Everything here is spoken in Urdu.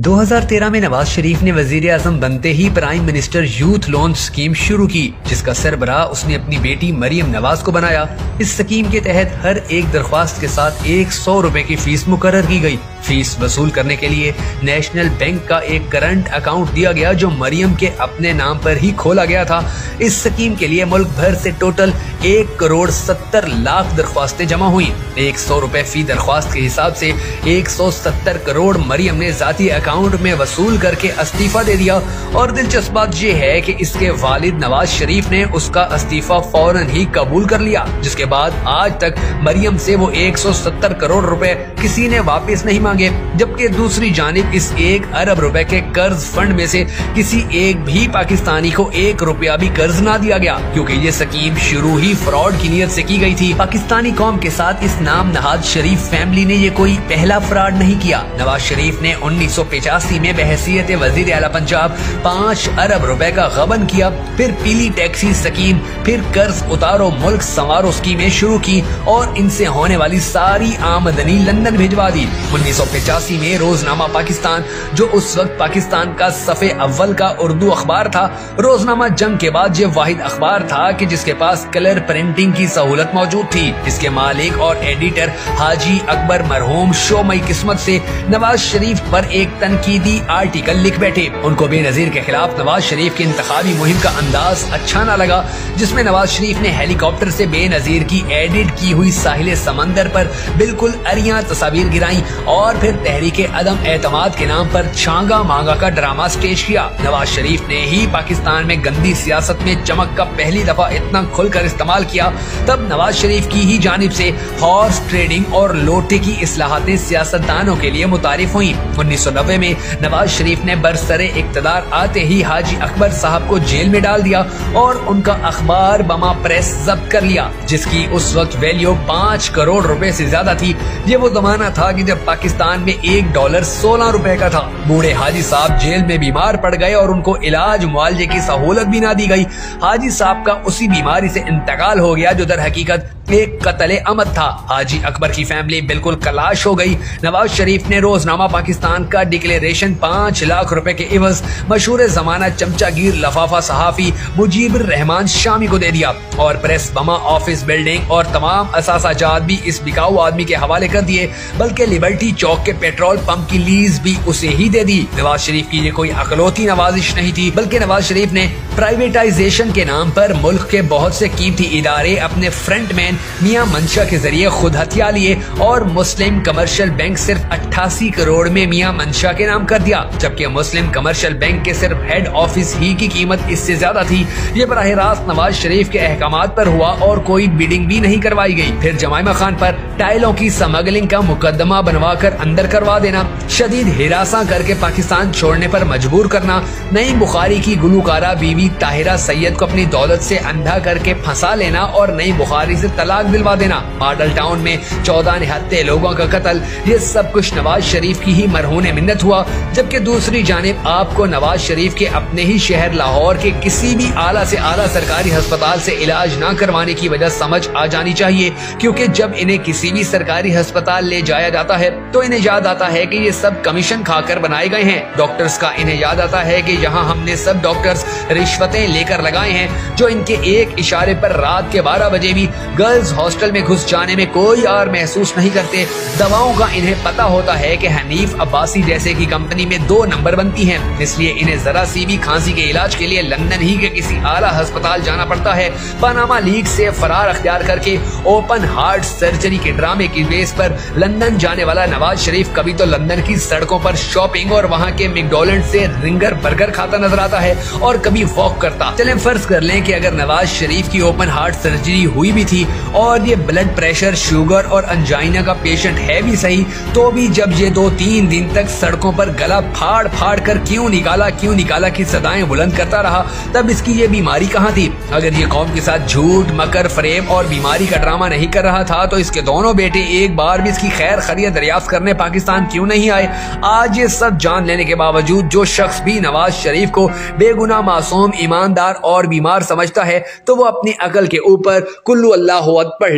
2013 میں نواز شریف نے وزیر اعظم بنتے ہی prime minister youth loan scheme شروع کی، جس کا سربراہ اس نے اپنی بیٹی مریم نواز کو بنایا۔ اس سکیم کے تحت ہر ایک درخواست کے ساتھ 100 روپے کی فیس مقرر کی گئی۔ فیس وصول کرنے کے لیے نیشنل بینک کا ایک کرنٹ اکاؤنٹ دیا گیا جو مریم کے اپنے نام پر ہی کھولا گیا تھا۔ اس سکیم کے لیے ملک بھر سے ٹوٹل 1,70,00,000 درخواستیں جمع ہوئیں۔ 100 روپے فی درخواست کے حساب سے 170 کروڑ مریم نے ذاتی اکاؤنٹ میں وصول کر کے استعفیٰ دے دیا، اور دلچسپ بات یہ ہے کہ اس کے والد نواز شریف نے اس کا استعفیٰ فوراً ہی قبول کر لیا، جس کے بعد آج تک مریم سے وہ 170 کروڑ روپے کسی نے واپس نہیں مانگے، جبکہ دوسری جانب اس 1 ارب روپے کے قرض فنڈ میں سے کسی ایک بھی پاکستانی کو 1 روپیہ بھی قرض نہ دیا گیا، کیونکہ یہ سکیم شروع ہی فراڈ کی نیت سے کی گئی تھی۔ پاکستانی قوم کے ساتھ اس نام نہاد شریف فیملی نے یہ کوئی پہلا فراڈ نہیں کیا۔ نواز شریف نے 1985 میں بحیثیت وزیر اعلیٰ پنجاب 5 ارب روپے کا غبن کیا، پھر پیلی ٹیکسی سکیم، پھر قرض اتارو ملک سنوارو اسکیمیں شروع کی اور ان سے ہونے والی ساری آمدنی لندن بھجوا دی۔ 1985 میں روزنامہ پاکستان، جو اس وقت پاکستان کا صفحے اول کا اردو اخبار تھا، روزنامہ جنگ کے بعد یہ واحد اخبار تھا کہ جس کے پاس کلر پرنٹنگ کی سہولت موجود تھی۔ اس کے مالک اور ایڈیٹر حاجی اکبر مرحوم شومئی قسمت سے نواز شریف پر ایک تنقیدی آرٹیکل لکھ بیٹھے۔ ان کو بے نظیر کے خلاف نواز شریف کی انتخابی مہم کا انداز اچھا نہ لگا، جس میں نواز شریف نے ہیلی کاپٹر سے بے نظیر کی ایڈٹ کی ہوئی ساحل سمندر پر بالکل اریاں تصاویر گرائیں اور پھر تحریک عدم اعتماد کے نام پر چھانگا مانگا کا ڈرامہ سٹیج کیا۔ نواز شریف نے ہی پاکستان میں گندی سیاست میں چمک کا پہلی دفعہ اتنا کھل کر استعمال کیا، تب نواز شریف کی ہی جانب سے ہارس ٹریڈنگ اور لوٹے کی اصلاحاتیں سیاستدانوں کے لیے متعارف ہوئیں۔ 1990 میں نواز شریف نے برسر اقتدار آتے ہی حاجی اکبر صاحب کو جیل میں ڈال دیا اور ان کا اخبار بما پریس ضبط کر لیا، جس کی اس وقت ویلیو 5 کروڑ روپے سے زیادہ تھی۔ یہ وہ زمانہ تھا کہ جب پاکستان میں $1 16 روپے کا تھا۔ بوڑھے حاجی صاحب جیل میں بیمار پڑ گئے اور ان کو علاج معالجے کی سہولت بھی نہ دی گئی۔ حاجی صاحب کا اسی بیماری سے انتقال ہو گیا جو در حقیقت ایک قتل عمد تھا۔ حاجی اکبر کی فیملی بالکل کلاش ہو گئی۔ نواز شریف نے روزنامہ پاکستان کا ڈکلیریشن 5 لاکھ روپے کے عوض مشہور زمانہ چمچا گیر لفافہ صحافی مجیب الرحمان شامی کو دے دیا، اور پریس بما آفس بلڈنگ اور تمام اثاثہ جات بھی اس بکاؤ آدمی کے حوالے کر دیے، بلکہ لبرٹی چوک کے پیٹرول پمپ کی لیز بھی اسے ہی دے دی۔ نواز شریف کی یہ کوئی اکلوتی نوازش نہیں تھی، بلکہ نواز شریف نے پرائیویٹائزیشن کے نام پر ملک کے بہت سے قیمتی ادارے اپنے فرنٹ مین میاں منشا کے ذریعے خود ہتھیا لیے، اور مسلم کمرشل بینک صرف 88 کروڑ میں میاں منشا کے نام کر دیا، جبکہ مسلم کمرشل بینک کے صرف ہیڈ آفس ہی کی قیمت اس سے زیادہ تھی۔ یہ براہ راست نواز شریف کے احکامات پر ہوا اور کوئی بیڈنگ بھی نہیں کروائی گئی۔ پھر جمائمہ خان پر ٹائلوں کی سمگلنگ کا مقدمہ بنوا کر اندر کروا دینا، شدید ہراساں کر کے پاکستان چھوڑنے پر مجبور کرنا، نئی بخاری کی گلوکارہ بیوی طاہرہ سید کو اپنی دولت سے اندھا کر کے پھنسا لینا اور نئی بخاری سے طلاق دلوا دینا، ماڈل ٹاؤن میں 14 نہتے لوگوں کا قتل، یہ سب کچھ نواز شریف کی ہی مرہون منت ہوا۔ جبکہ دوسری جانب آپ کو نواز شریف کے اپنے ہی شہر لاہور کے کسی بھی اعلیٰ سے اعلیٰ سرکاری ہسپتال سے علاج نہ کروانے کی وجہ سمجھ آ جانی چاہیے، کیونکہ جب انہیں کسی بھی سرکاری ہسپتال لے جایا جاتا ہے تو انہیں یاد آتا ہے کہ یہ سب کمیشن کھا کر بنائے گئے ہیں۔ ڈاکٹرز کا انہیں یاد آتا ہے کہ یہاں ہم نے سب ڈاکٹرز رشوتیں لے کر لگائے ہیں، جو ان کے ایک اشارے پر رات کے 12 بجے بھی گرلز ہاسٹل میں گھس جانے میں کوئی اور محسوس نہیں کرتے۔ دواؤں کا انہیں پتا ہوتا ہے کہ حنیف عباسی جیسے کی کمپنی میں 2 نمبر بنتی ہیں، اس لیے انہیں ذرا سی بھی کھانسی کے علاج کے لیے لندن ہی کے کسی اعلیٰ ہسپتال جانا پڑتا ہے۔ پاناما لیکس سے فرار اختیار کر کے اوپن ہارٹ سرجری کے ڈرامے کی بیس پر لندن جانے والا نواز شریف کبھی تو لندن کی سڑکوں پر شاپنگ اور وہاں کے میکڈونلڈ سے رنگر برگر کھاتا نظر آتا ہے، اور کبھی واک کرتا۔ چلیں فرض کر لیں کہ اگر نواز شریف کی اوپن ہارٹ سرجری ہوئی بھی تھی اور یہ بلڈ پریشر، شوگر اور انجائنا کا پیشنٹ ہے بھی صحیح، تو بھی جب یہ 2-3 دن تک سڑکوں پر گلا پھاڑ پھاڑ کر کیوں نکالا کی صدائیں بلند کرتا رہا، تب اس کی یہ بیماری کہاں تھی؟ اگر یہ قوم کے ساتھ جھوٹ، مکر، فریب اور بیماری کا ڈرامہ نہیں کر رہا تھا تو اس کے دونوں بیٹے ایک بار بھی اس کی خیر خیریت دریافت کرنے پاکستان کیوں نہیں آئے؟ آج یہ سب جان لینے کے باوجود جو شخص بھی نواز شریف کو بے گناہ، معصوم، ایماندار اور بیمار سمجھتا ہے تو وہ اپنی عقل کے اوپر کلو اللہ احد پڑھ